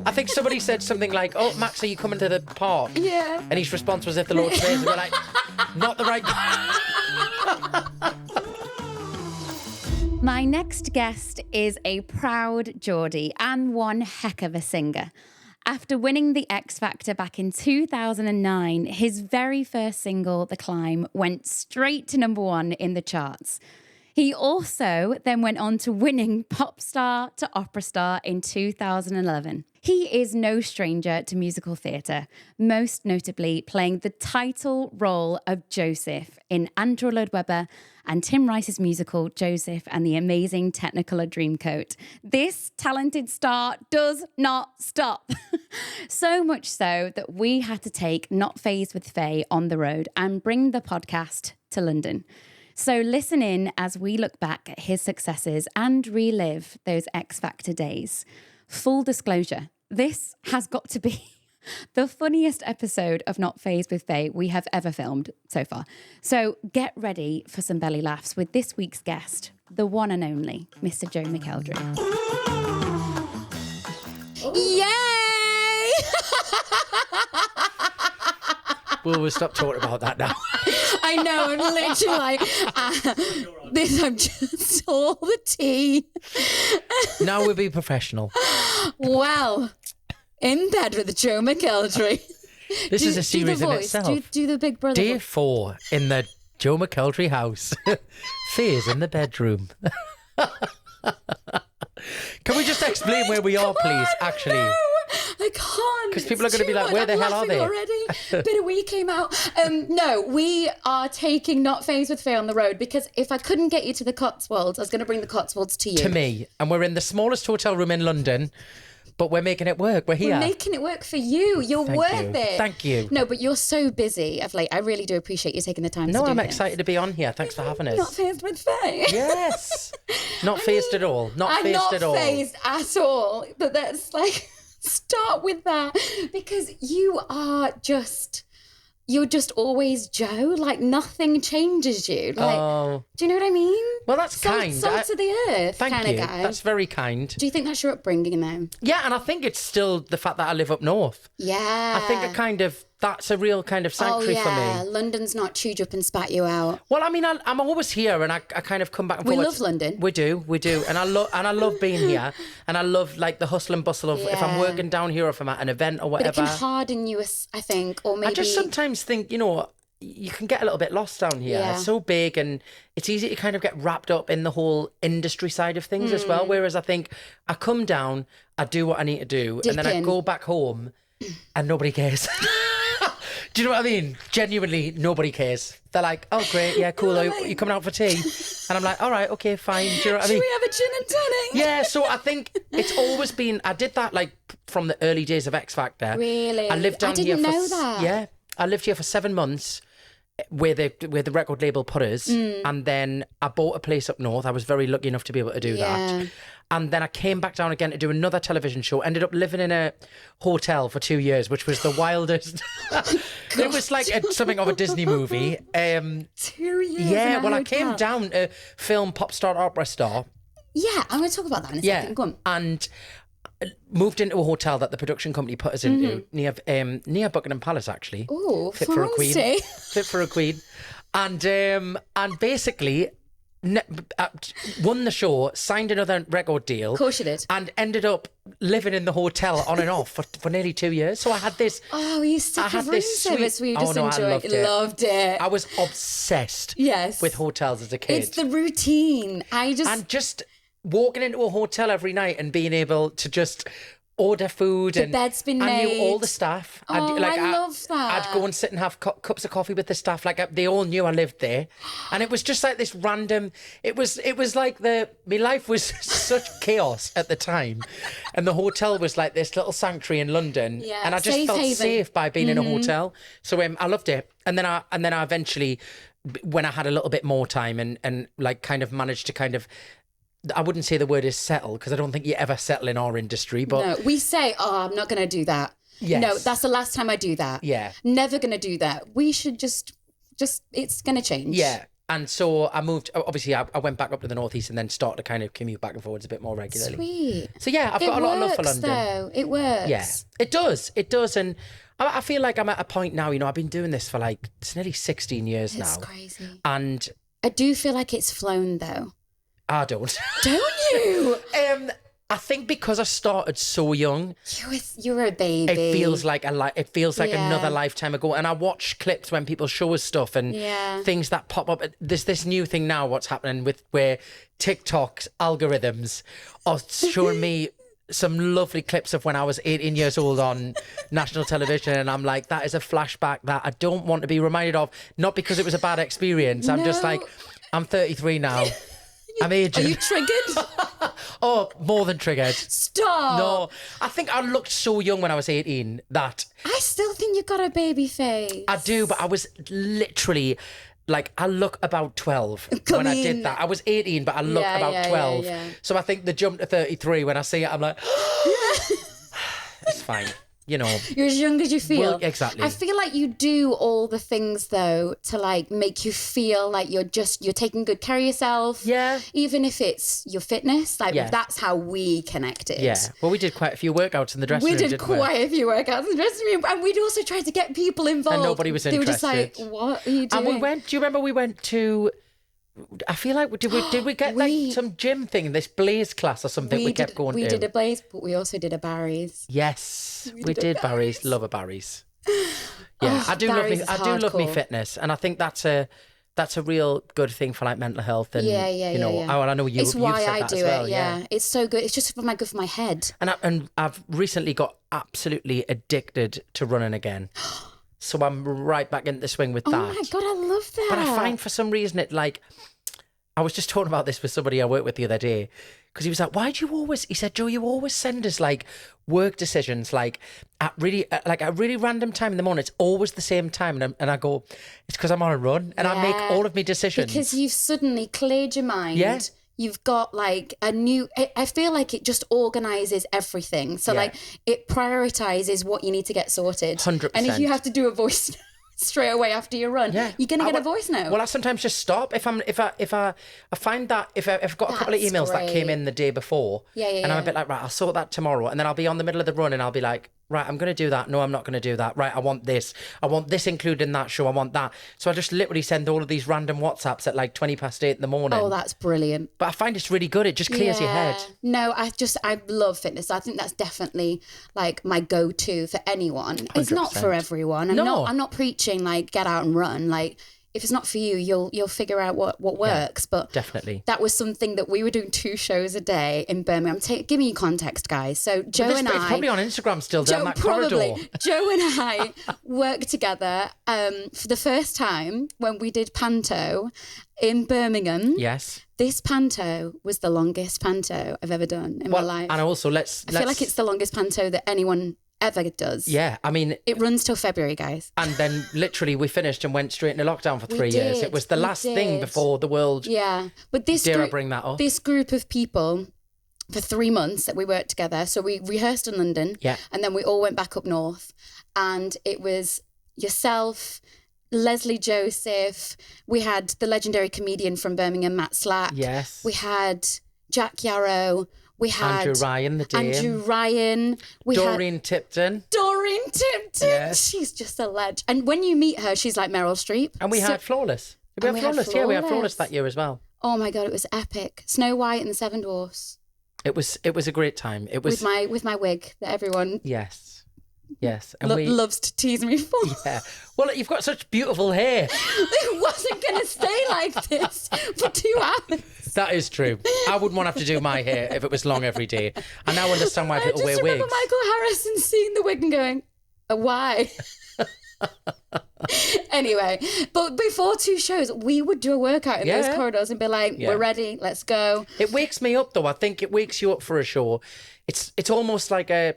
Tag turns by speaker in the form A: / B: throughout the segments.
A: I think somebody said something like, "Oh, Max, are you coming to the park?"
B: Yeah.
A: And his response was, "If the Lord says," and we're like, "Not the right."
B: My next guest is a proud Geordie and one heck of a singer. After winning the X Factor back in 2009, his very first single, The Climb, went straight to #1 in the charts. He also then went on to winning Popstar to Operastar in 2011. He is no stranger to musical theatre, most notably playing the title role of Joseph in Andrew Lloyd Webber and Tim Rice's musical Joseph and the Amazing Technicolour Dreamcoat. This talented star does not stop. So much so that we had to take Not Fazed with Faye on the road and bring the podcast to London. So listen in as we look back at his successes and relive those X Factor days. Full disclosure, this has got to be the funniest episode of Not Fazed with Faye we have ever filmed so far. So get ready for some belly laughs with this week's guest, the one and only Mr. Joe McElderry. Yay!
A: We'll stop talking about that now.
B: I know, I'm literally like, I'm just all the tea.
A: Now we'll be professional.
B: Well, in bed with Joe McElderry.
A: This is a series in itself.
B: Do the Big Brother
A: Day
B: voice.
A: 4 in the Joe McElderry house. Faye's in the bedroom. Can we just explain where we are, please? Actually,
B: no, I can't.
A: Because people are going to be like, where the hell are they?
B: Already? Bit of wee came out. No, we are taking Not Fazed with Faye on the road because if I couldn't get you to the Cotswolds, I was going to bring the Cotswolds to you.
A: To me. And we're in the smallest hotel room in London, but we're making it work. We're here.
B: We're making it work for you. You're worth it.
A: Thank you.
B: No, but you're so busy of late. I really do appreciate you taking the time to do this.
A: No, I'm excited to be on here. Thanks for having us.
B: Not Fazed with Faye.
A: Yes. Not phased at all. Not phased at all.
B: I'm not phased at all. But that's like, start with that. Because you're just always Joe. Like nothing changes you. Like, do you know what I mean?
A: Well, that's kind.
B: Salt of the earth
A: Thank
B: kind
A: you.
B: of guy.
A: That's very kind.
B: Do you think that's your upbringing then?
A: Yeah, and I think it's still the fact that I live up north.
B: Yeah.
A: I think that's a real kind of sanctuary for me.
B: London's not chewed you up and spat you out.
A: Well, I mean, I'm always here, and I kind of come back and forth.
B: We love London.
A: We do, and I love being here, and I love like the hustle and bustle of if I'm working down here or if I'm at an event or whatever.
B: But it can harden you, I think, or maybe.
A: I just sometimes think, you can get a little bit lost down here.
B: Yeah.
A: It's so big, and it's easy to kind of get wrapped up in the whole industry side of things as well. Whereas I think I come down, I do what I need to do, and then I go back home, and nobody cares. Do you know what I mean? Genuinely, nobody cares. They're like, oh, great, yeah, cool. Are you coming out for tea? And I'm like, all right, okay, fine. Do you know what I mean?
B: Should we have a gin and tonic?
A: Yeah, so I think it's always been, I did that like from the early days of X Factor.
B: Really?
A: I lived down here
B: I didn't know that.
A: Yeah, I lived here for 7 months where the record label put us. And then I bought a place up north. I was very lucky enough to be able to do that. And then I came back down again to do another television show. Ended up living in a hotel for 2 years, which was the wildest. It was like something of a Disney movie.
B: 2 years.
A: Yeah, well, I came down to film Popstar, Operastar.
B: Yeah, I'm going to talk about that in a second. Go on.
A: And moved into a hotel that the production company put us into near Buckingham Palace, actually.
B: Oh,
A: fit for a queen. Fit for a queen. And basically won the show, signed another record deal.
B: Of course you did.
A: And ended up living in the hotel on and off for nearly 2 years. So I had this.
B: Oh, you stuck a room service where you just enjoyed it. Loved it.
A: I was obsessed.
B: Yes.
A: With hotels as a kid.
B: It's the routine.
A: And just walking into a hotel every night and being able to just order food.
B: The bed's been made.
A: I knew all the staff.
B: I love that.
A: I'd go and sit and have cups of coffee with the staff. Like they all knew I lived there. And it was just like this random, it was like my life was such chaos at the time. And the hotel was like this little sanctuary in London.
B: Yeah,
A: and I just felt safe by being in a hotel. So I loved it. And then I eventually, when I had a little bit more time and like kind of managed to kind of, I wouldn't say the word is settle because I don't think you ever settle in our industry. But
B: no, we say, I'm not going to do that.
A: Yes.
B: No, that's the last time I do that.
A: Yeah.
B: Never going to do that. We should just it's going to change.
A: Yeah. And so I moved, obviously I went back up to the northeast and then started to kind of commute back and forwards a bit more regularly.
B: Sweet.
A: So yeah, I've got a lot of love for London.
B: Though. It works.
A: Yeah, it does. And I feel like I'm at a point now, I've been doing this for like, it's nearly 16 years now.
B: It's crazy.
A: And
B: I do feel like it's flown though.
A: I don't.
B: Don't you?
A: I think because I started so young,
B: you were a baby.
A: It feels like another lifetime ago. And I watch clips when people show us stuff and things that pop up. There's this new thing now. What's happening with where TikTok's algorithms are showing me some lovely clips of when I was 18 years old on national television, and I'm like, that is a flashback that I don't want to be reminded of. Not because it was a bad experience. I'm just like, I'm 33 now. I'm aging.
B: Are you triggered?
A: Oh, more than triggered.
B: Stop.
A: No, I think I looked so young when I was 18 that...
B: I still think you've got a baby face.
A: I do, but I was literally... Like, I look about 12 when I did that. I was 18, but I look about 12. Yeah. So I think the jump to 33, when I see it, I'm like... It's fine. You're as young as you feel.
B: Well, exactly. I feel like you do all the things though to like make you feel like you're taking good care of yourself.
A: Yeah.
B: Even if it's your fitness, like that's how we connected.
A: Yeah. Well, we did quite a few workouts in the dressing room.
B: We did quite a few workouts in the dressing room, and we'd also tried to get people involved.
A: And nobody was interested.
B: They were just like, "What are you doing?"
A: And do you remember we went to? I feel like did we get like some gym thing, this Blaze class or something? We kept going.
B: We did a Blaze, but we also did a Barry's.
A: Yes, we did Barry's. Love a Barry's. Yeah, I do love me fitness, and I think that's a real good thing for like mental health. And I know you.
B: It's why
A: you've said
B: I
A: that
B: do
A: as well,
B: it. Yeah, it's so good. It's just good for my head.
A: And I've recently got absolutely addicted to running again. So I'm right back into the swing with that.
B: Oh my God, I love that.
A: But I find for some reason I was just talking about this with somebody I worked with the other day, because he was like, he said, Joe, you always send us like work decisions like at a really random time in the morning. It's always the same time. And I go, it's because I'm on a run and I make all of my decisions.
B: Because you've suddenly cleared your mind.
A: Yeah.
B: You've got like I feel like it just organises everything. So like it prioritises what you need to get sorted.
A: 100%.
B: And if you have to do a voice straight away after you run, you're going to get a voice note.
A: Well, I sometimes just stop if I find that if I've got a couple of emails that came in the day before, and I'm a bit like, right, I'll sort that tomorrow, and then I'll be on the middle of the run and I'll be like, right, I'm going to do that. No, I'm not going to do that. Right, I want this included in that show. I want that. So I just literally send all of these random WhatsApps at like 8:20 in the morning.
B: Oh, that's brilliant.
A: But I find it's really good. It just clears your head.
B: No, I love fitness. I think that's definitely like my go-to for anyone. 100%. It's not for everyone. I'm not preaching like get out and run. Like if it's not for you, you'll figure out what works. But
A: definitely,
B: that was something that we were doing 2 shows a day in Birmingham. Give me context, guys. So Joe and I,
A: it's probably on Instagram still down that corridor.
B: Joe and I worked together for the first time when we did Panto in Birmingham.
A: Yes.
B: This Panto was the longest Panto I've ever done in my life.
A: And also I
B: feel like it's the longest Panto that anyone ever does.
A: Yeah, I mean...
B: It runs till February, guys.
A: And then literally we finished and went straight into lockdown for 3 years. It was the last thing before the world...
B: Yeah. But
A: I bring that up?
B: This group of people, for 3 months that we worked together, so we rehearsed in London, and then we all went back up north, and it was yourself, Leslie Joseph, we had the legendary comedian from Birmingham, Matt Slack.
A: Yes.
B: We had Jack Yarrow. We had
A: Andrew Ryan, the Dane.
B: Andrew Ryan.
A: Doreen Tipton.
B: Yes. She's just a legend. And when you meet her, she's like Meryl Streep.
A: And we had Flawless. We had Flawless. Yeah, we had Flawless that year as well.
B: Oh my God, it was epic. Snow White and the Seven Dwarfs.
A: It was a great time. It was
B: with my wig that everyone
A: and
B: loves to tease me for.
A: Yeah. Well, you've got such beautiful hair.
B: It wasn't going to stay like this for 2 hours.
A: That is true. I wouldn't want to have to do my hair if it was long every day. I now understand why people wear wigs.
B: I just remember Michael Harrison seeing the wig and going, why? Anyway, but before 2 shows, we would do a workout in those corridors and be like, we're ready, let's go.
A: It wakes me up, though. I think it wakes you up for a show. It's almost like a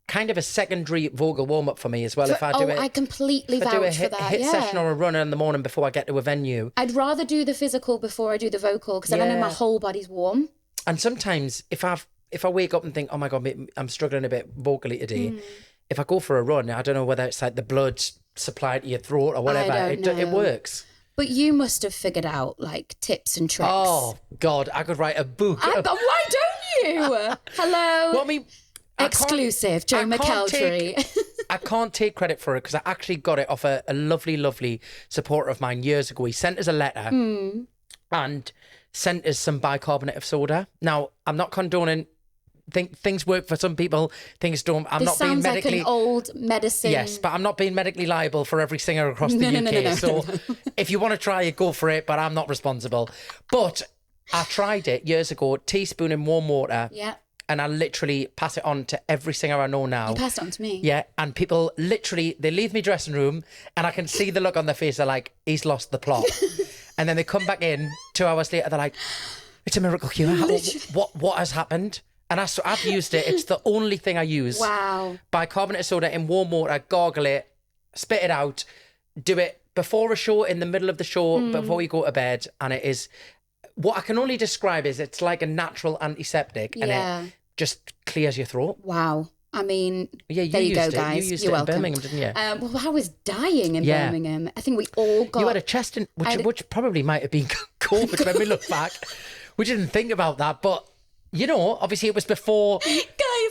A: kind of a secondary vocal warm-up for me as well.
B: I completely vouch for that.
A: A hit session or a run in the morning before I get to a venue.
B: I'd rather do the physical before I do the vocal, because then I know my whole body's warm.
A: And sometimes if I wake up and think, oh my God, I'm struggling a bit vocally today, if I go for a run, I don't know whether it's like the blood supplied to your throat or whatever, it works.
C: But you must have figured out like tips and tricks.
A: Oh God, I could write a book.
C: Why don't you? Hello.
A: Well, I mean,
C: exclusive, Joe McElderry.
A: I can't take credit for it because I actually got it off a lovely, lovely supporter of mine years ago. He sent us a letter and sent us some bicarbonate of soda. Now, I'm not condoning. Things work for some people, things don't. I'm not being medically.
C: Like an old medicine.
A: Yes, but I'm not being medically liable for every singer across the UK.
C: No.
A: So if you want to try it, go for it, but I'm not responsible. But I tried it years ago, teaspoon in warm water.
C: Yeah.
A: And I literally pass it on to every singer I know now.
C: You passed it on to me.
A: Yeah, and people literally, they leave me dressing room and I can see the look on their face. They're like, he's lost the plot. And then they come back in 2 hours later. They're like, it's a miracle cure. What has happened? And I've used it. It's the only thing I use.
C: Wow.
A: Bicarbonate of soda in warm water, gargle it, spit it out, do it before a show, in the middle of the show, before you go to bed. And it is, what I can only describe is it's like a natural antiseptic and it just clears your throat.
C: Wow. I mean,
A: yeah,
C: there you go, guys.
A: You used
C: You're
A: it
C: welcome.
A: in Birmingham, didn't you?
C: Well, I was dying in Birmingham. I think we all got...
A: You had a chest, which probably might have been COVID when we look back. We didn't think about that, but... You know, obviously it was before...
C: Guys,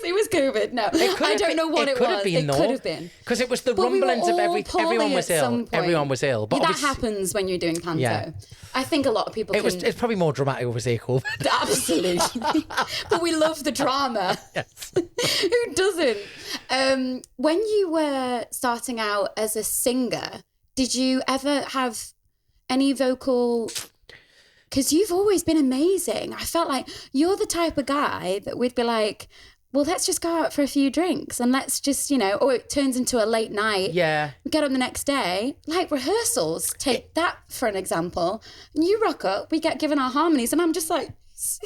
C: it was COVID. No, I don't know what it was. It could have been.
A: Because it was the rumblings of everyone was ill. Everyone was ill. But
C: that happens when you're doing Panto. Yeah. I think a lot of people
A: It's probably more dramatic over COVID.
C: Absolutely. But we love the drama.
A: Yes.
C: Who doesn't? When you were starting out as a singer, did you ever have any vocal... Because you've always been amazing. I felt like you're the type of guy that we'd be like, well, let's just go out for a few drinks and let's just, or it turns into a late night.
A: Yeah.
C: We get up the next day, like rehearsals. Take that for an example. And you rock up, we get given our harmonies, and I'm just like,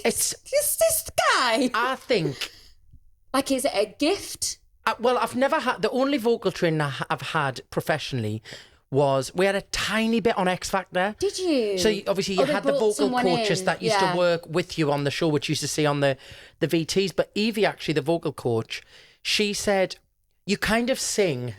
C: it's this guy.
A: I think.
C: Like, is it a gift?
A: Well, I've never had, the only vocal training I've had professionally was we had a tiny bit on X Factor.
C: Did you?
A: So obviously you had the vocal coaches that used to work with you on the show, which you used to see on the VTs. But Evie, actually, the vocal coach, she said, you kind of sing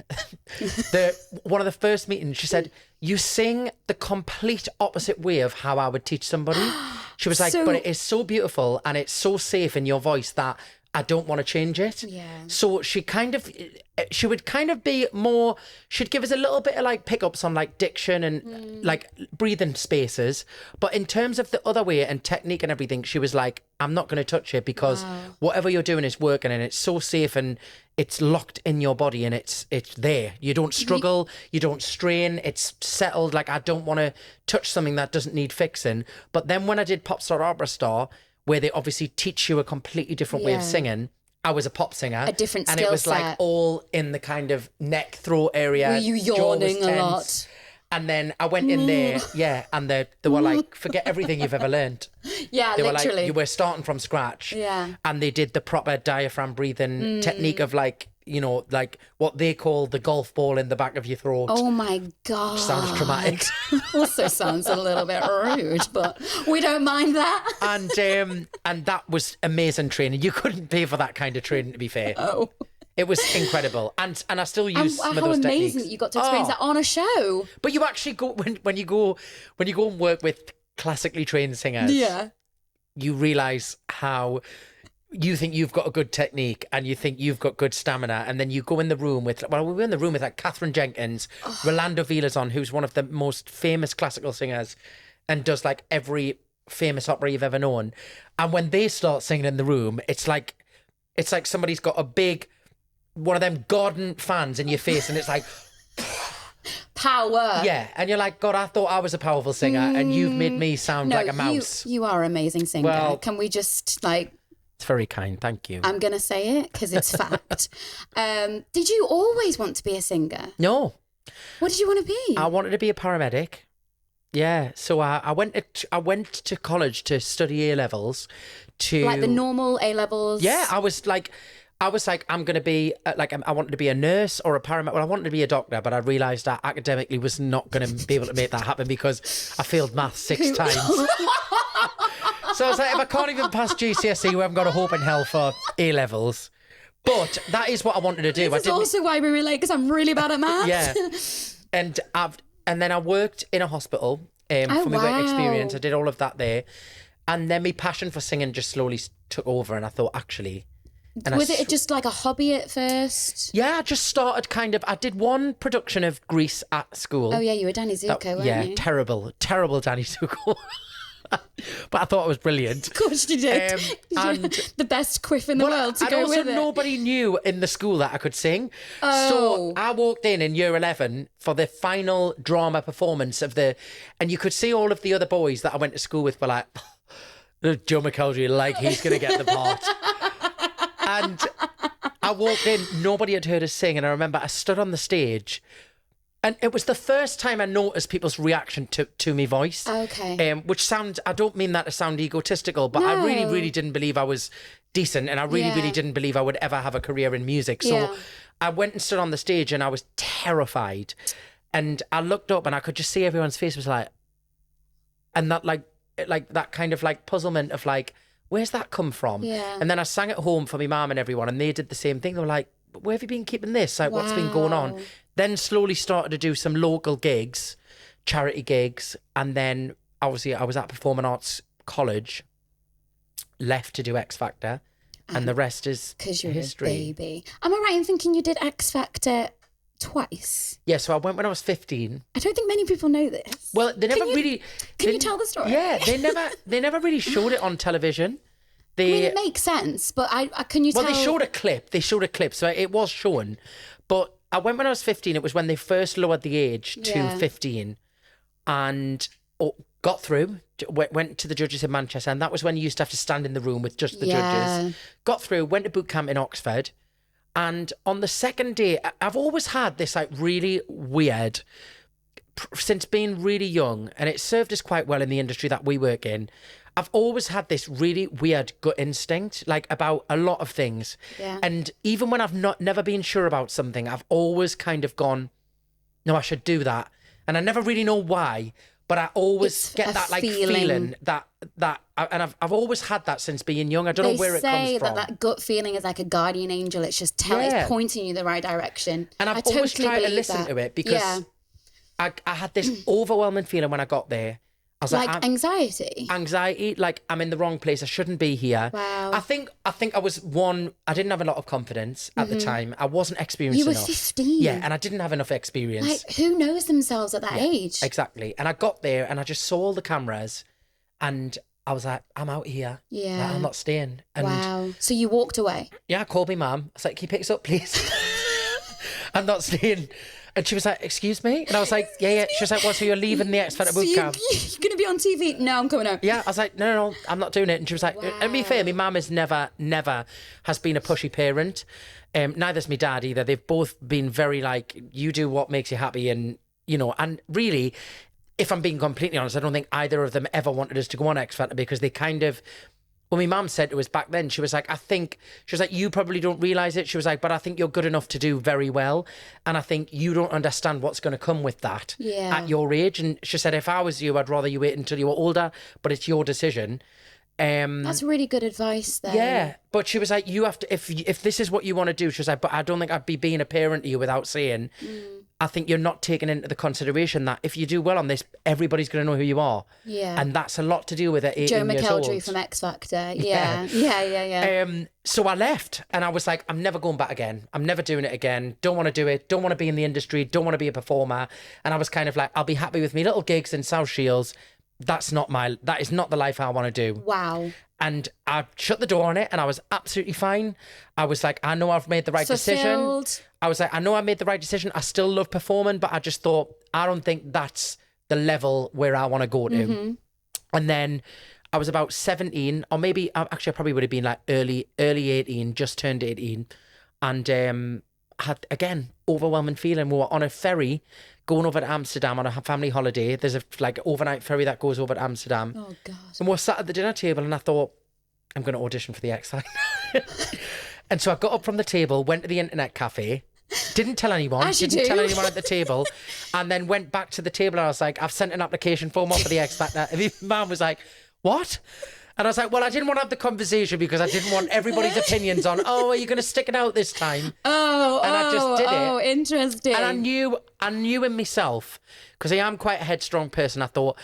A: one of the first meetings, she said, you sing the complete opposite way of how I would teach somebody. She was like, but it is so beautiful and it's so safe in your voice that I don't want to change it.
C: Yeah.
A: So she would kind of be more, she'd give us a little bit of like pickups on like diction and like breathing spaces. But in terms of the other way and technique and everything, she was like, I'm not going to touch it because whatever you're doing is working and it's so safe and it's locked in your body and it's there. You don't struggle, you don't strain, it's settled. Like, I don't want to touch something that doesn't need fixing. But then when I did Popstar, Operastar, where they obviously teach you a completely different way of singing. I was a pop singer.
C: A different skill set.
A: And it was like all in the kind of neck, throat area.
C: Were you yawning a lot?
A: And then I went in there, and they were like, forget everything you've ever learned.
C: Yeah,
A: they
C: literally.
A: were like, you were starting from scratch.
C: Yeah.
A: And they did the proper diaphragm breathing technique of like, like what they call the golf ball in the back of your throat.
C: Oh my God.
A: Sounds dramatic.
C: Also sounds a little bit rude, but we don't mind that.
A: And that was amazing training. You couldn't pay for that kind of training, to be fair.
C: Oh.
A: It was incredible. And I still use some of those techniques.
C: How amazing that you got to experience that on a show.
A: But you actually go, when you go and work with classically trained singers, you realise how you think you've got a good technique and you think you've got good stamina, and then you go in the room with, we were in the room with like Catherine Jenkins, Rolando Vilazon, who's one of the most famous classical singers and does like every famous opera you've ever known. And when they start singing in the room, it's like somebody's got a big, one of them Gordon fans in your face, and it's like
C: power.
A: Yeah, and you're like, God, I thought I was a powerful singer, and you've made me sound like a mouse.
C: You are an amazing singer. Well, can we just like...
A: It's very kind, thank you.
C: I'm going to say it because it's fact. Did you always want to be a singer?
A: No.
C: What did you want to be?
A: I wanted to be a paramedic. Yeah, so I went to college to study A-levels.
C: Like the normal A-levels?
A: Yeah, I was like, I'm going to be, I wanted to be a nurse or a paramedic. Well, I wanted to be a doctor, but I realised that academically was not going to be able to make that happen because I failed maths 6 times. So I was like, if I can't even pass GCSE, we haven't got a hope in hell for A-levels. But that is what I wanted to do.
C: This is also why we relate, because I'm really bad at maths.
A: Yeah. And and then I worked in a hospital for my work experience. I did all of that there. And then my passion for singing just slowly took over, and I thought, actually...
C: Was it just like a hobby at first?
A: Yeah, I just started I did one production of Grease at school.
C: Oh, yeah, you were Danny Zuko, weren't you?
A: Terrible Danny Zuko. But I thought it was brilliant.
C: Of course you did.
A: And
C: the best quiff in the world to go with it.
A: Nobody knew in the school that I could sing.
C: Oh.
A: So I walked in year 11 for the final drama performance and you could see all of the other boys that I went to school with were like, Joe McElderry, like he's going to get the part. And I walked in, nobody had heard us sing. And I remember I stood on the stage, and it was the first time I noticed people's reaction to my voice.
C: Okay.
A: Which sounds, I don't mean that to sound egotistical, but I really, really didn't believe I was decent. And I really, really didn't believe I would ever have a career in music. So I went and stood on the stage, and I was terrified. And I looked up, and I could just see everyone's face was like, and that like that kind of like puzzlement of like, where's that come from?
C: Yeah.
A: And then I sang at home for my mum and everyone, and they did the same thing. They were like, where have you been keeping this? Like, what's been going on? Then slowly started to do some local gigs, charity gigs. And then obviously I was at Performing Arts College, left to do X Factor, and the rest is history.
C: A baby. Am I right in thinking you did X Factor twice?
A: Yeah, so I went when I was 15.
C: I don't think many people know this.
A: Well, they never really...
C: Can you tell the story?
A: Yeah, they never really showed it on television.
C: I mean, it makes sense, but can you tell...
A: Well, they showed a clip, so it was shown. But I went when I was 15. It was when they first lowered the age to 15, and got through, went to the judges in Manchester, and that was when you used to have to stand in the room with just the judges. Got through, went to boot camp in Oxford, and on the second day, I've always had this like really weird, since being really young, and it served us quite well in the industry that we work in. I've always had this really weird gut instinct, like about a lot of things.
C: Yeah.
A: And even when I've never been sure about something, I've always kind of gone, no, I should do that. And I never really know why, but I always get that like feeling that and I've always had that since being young. I don't know where it comes from.
C: They say that gut feeling is like a guardian angel. It's just it's pointing you the right direction.
A: And I've always tried to listen to it because I had this overwhelming feeling when I got there. I was like anxiety, like I'm in the wrong place. I shouldn't be here.
C: Wow.
A: I think I was I didn't have a lot of confidence at the time. I wasn't experienced enough.
C: You were 15.
A: Yeah, and I didn't have enough experience.
C: Like, who knows themselves at that age?
A: Exactly. And I got there and I just saw all the cameras, and I was like, I'm out here.
C: Yeah.
A: Like, I'm not staying. And
C: wow. So you walked away?
A: Yeah, I called my mum. I was like, can you pick us up, please? I'm not staying. And she was like, excuse me? And I was like, yeah. She was like, well, so you're leaving the X Factor boot camp?
C: You're going to be on TV? No, I'm coming home.
A: Yeah, I was like, no, I'm not doing it. And she was like,
C: wow.
A: And to be fair, my mum is never has been a pushy parent. Neither's my dad either. They've both been very like, you do what makes you happy. And, you know, and really, if I'm being completely honest, I don't think either of them ever wanted us to go on X Factor because they kind of... Well, my mum said to us back then, she was like, you probably don't realise it. She was like, but I think you're good enough to do very well. And I think you don't understand what's going to come with that at your age. And she said, if I was you, I'd rather you wait until you were older, but it's your decision.
C: That's really good advice there.
A: Yeah. But she was like, you have to, if this is what you want to do, she was like, but I don't think I'd be being a parent to you without saying, I think you're not taking into the consideration that if you do well on this, everybody's going to know who you are.
C: Yeah.
A: And that's a lot to do with it. 18
C: Joe
A: years old.
C: McElderry from X Factor. Yeah.
A: So I left and I was like, I'm never going back again. I'm never doing it again. Don't want to do it. Don't want to be in the industry. Don't want to be a performer. And I was kind of like, I'll be happy with me little gigs in South Shields. That is not the life I want to do.
C: Wow.
A: And I shut the door on it and I was absolutely fine. I was like, I know I've made the right decision. I was like, I know I made the right decision. I still love performing, but I just thought, I don't think that's the level where I want to go to. Mm-hmm. And then I was about 17, or maybe, actually I probably would have been like early 18, just turned 18. And had, again, overwhelming feeling. We were on a ferry going over to Amsterdam on a family holiday. There's a like overnight ferry that goes over to Amsterdam.
C: Oh, God.
A: And we're sat at the dinner table and I thought, I'm going to audition for the X Factor. And so I got up from the table, went to the internet cafe, didn't tell anyone, didn't tell anyone at the table, and then went back to the table and I was like, I've sent an application form off for the X Factor. And my mum was like, what? And I was like, well, I didn't want to have the conversation because I didn't want everybody's opinions on, are you going to stick it out this time? And I just did it.
C: Oh, interesting.
A: And I knew in myself, because I am quite a headstrong person, I thought,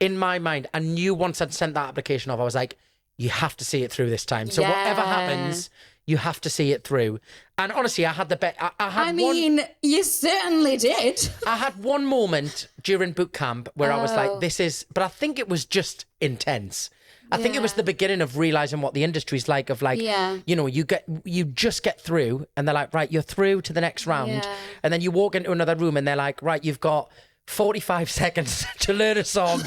A: in my mind, I knew once I'd sent that application off, I was like, you have to see it through this time. So whatever happens, you have to see it through. And honestly, I had the best.
C: You certainly did.
A: I had one moment during boot camp where I was like, this is, but I think it was just intense. I think it was the beginning of realizing what the industry's like, of like, you know, you just get through and they're like, right, you're through to the next round. Yeah. And then you walk into another room and they're like, right, you've got 45 seconds to learn a song.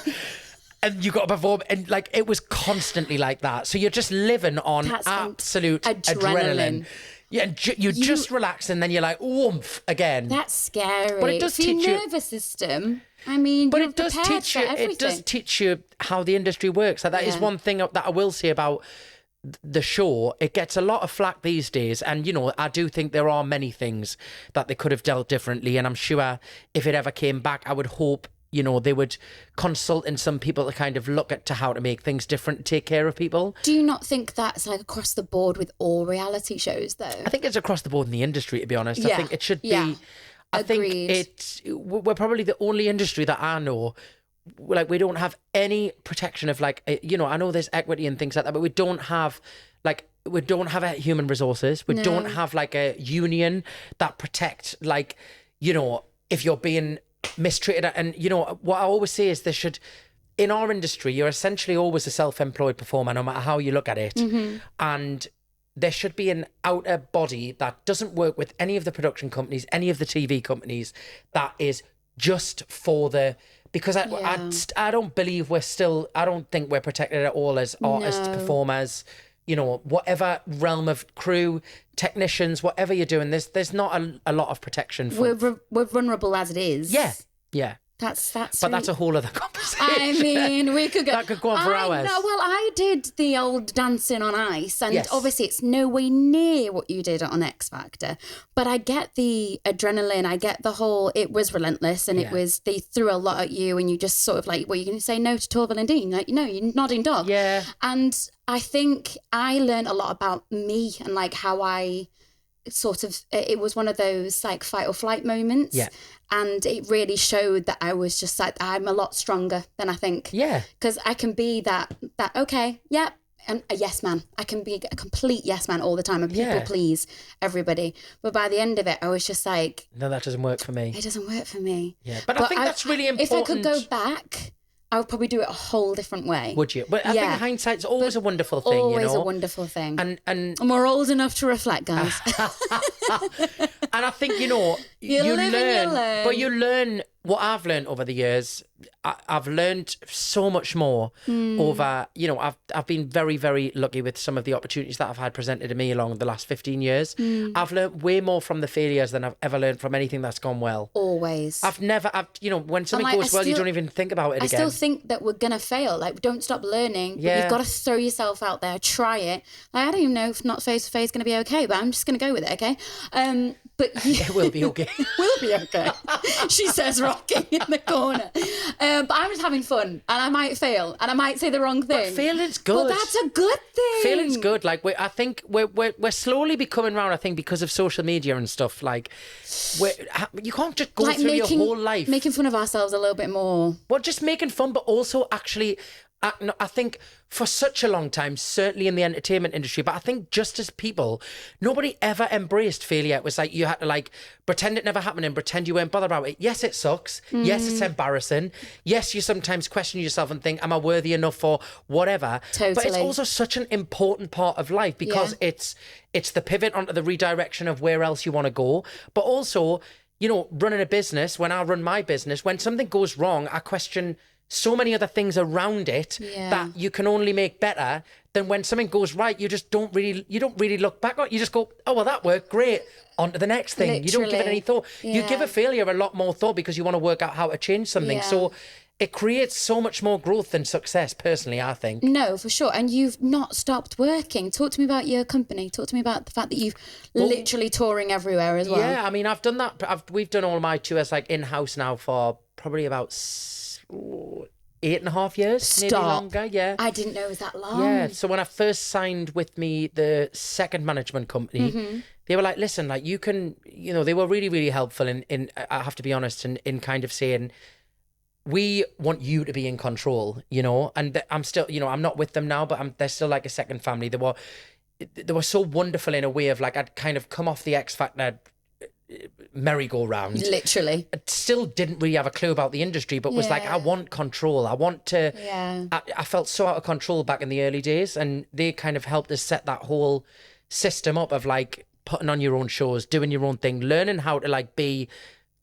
A: And you got to perform, and like it was constantly like that. So you're just living on absolute adrenaline. Yeah, you just relax, and then you're like, oomph, again.
C: That's scary.
A: But it does teach you
C: nervous system. I mean,
A: but it does teach you. It does teach you how the industry works. Like, that is one thing that I will say about the show. It gets a lot of flack these days, and you know, I do think there are many things that they could have dealt differently. And I'm sure if it ever came back, I would hope, you know, they would consult in some people to kind of look at to how to make things different, to take care of people. Do
C: you not think that's like across the board with all reality shows, though? I
A: think it's across the board in the industry, to be honest. I think it should be. I think we're probably the only industry that I know, like, we don't have any protection of, like, you know, I know there's equity and things like that, but we don't have a human resources. We don't have like a union that protect, like, you know, if you're being mistreated. And you know what I always say is, in our industry, you're essentially always a self-employed performer, no matter how you look at it. And there should be an outer body that doesn't work with any of the production companies, any of the TV companies, that is just for because I don't believe I don't think we're protected at all as artists, performers, you know, whatever realm of crew, technicians, whatever you're doing, there's not a lot of protection for.
C: We're vulnerable as it is.
A: Yeah.
C: That's
A: but that's a whole other conversation.
C: I mean, we could go.
A: That could go on for hours.
C: No, well, I did the old dancing on ice, and obviously it's nowhere near what you did on X Factor. But I get the adrenaline. I get the whole. It was relentless, and they threw a lot at you, and you just sort of like, well, you're going to say no to Torval and Dean, like, you know, you're nodding dog.
A: Yeah.
C: And I think I learned a lot about me and like how I sort of, it was one of those like fight or flight moments.
A: Yeah.
C: And it really showed that I was just like, I'm a lot stronger than I think.
A: Yeah.
C: Because I can be that, okay, yeah, I'm a yes man. I can be a complete yes man all the time and people please everybody. But by the end of it, I was just like,
A: no, that doesn't work for me.
C: It doesn't work for me.
A: Yeah. But I think that's really important.
C: If I could go back, I would probably do it a whole different way.
A: Would you? But I think hindsight's always a wonderful thing,
C: always,
A: you know?
C: a wonderful thing.
A: And
C: we're old enough to reflect, guys.
A: And I think, you know, you learn. But you learn what I've learned over the years. I've learned so much more over, you know, I've been very, very lucky with some of the opportunities that I've had presented to me along the last 15 years. I've learned way more from the failures than I've ever learned from anything that's gone well.
C: Always.
A: You know, when something goes well, you don't even think about it again.
C: I still think that we're going to fail. Like, don't stop learning. But you've got to throw yourself out there, try it. Like, I don't even know if not Faye's going to be okay, but I'm just going to go with it, okay? But
A: it will be okay.
C: Will be okay. She says, rocking in the corner. But I'm just having fun, and I might fail, and I might say the wrong thing.
A: But failing's good.
C: But that's a good thing.
A: Failing's good. Like, I think we're slowly becoming around. I think because of social media and stuff. Like, you can't just go through your whole life
C: making fun of ourselves a little bit more.
A: Well, just making fun, but also actually. I think for such a long time, certainly in the entertainment industry, but I think just as people, nobody ever embraced failure. It was like you had to like pretend it never happened and pretend you weren't bothered about it. Yes, it sucks. Yes, it's embarrassing. Yes, you sometimes question yourself and think, am I worthy enough for whatever?
C: Totally.
A: But it's also such an important part of life because it's the pivot onto the redirection of where else you want to go. But also, you know, running a business, when I run my business, when something goes wrong, I question so many other things around it that you can only make better. Then when something goes right, you don't really look back on it. You just go, oh, well, that worked great. On to the next thing. Literally. You don't give it any thought. You give a failure a lot more thought because you want to work out how to change something. So it creates so much more growth than success, personally, I think.
C: No, for sure. And you've not stopped working. Talk to me about your company. Talk to me about the fact that you've literally touring everywhere as well.
A: Yeah, I mean, I've done that. We've done all my tours like in-house now for probably about 8.5 years, maybe longer. Yeah,
C: I didn't know it was that long.
A: Yeah, so when I first signed with me, the second management company, they were like, listen, like you can, you know, they were really, really helpful in I have to be honest, in kind of saying, we want you to be in control, you know, and I'm still, you know, I'm not with them now, but they're still like a second family. They were so wonderful in a way of like, I'd kind of come off the X Factor merry-go-round.
B: Literally.
A: I still didn't really have a clue about the industry, but was like, I want control. I want to, I felt so out of control back in the early days, and they kind of helped us set that whole system up of like putting on your own shows, doing your own thing, learning how to like be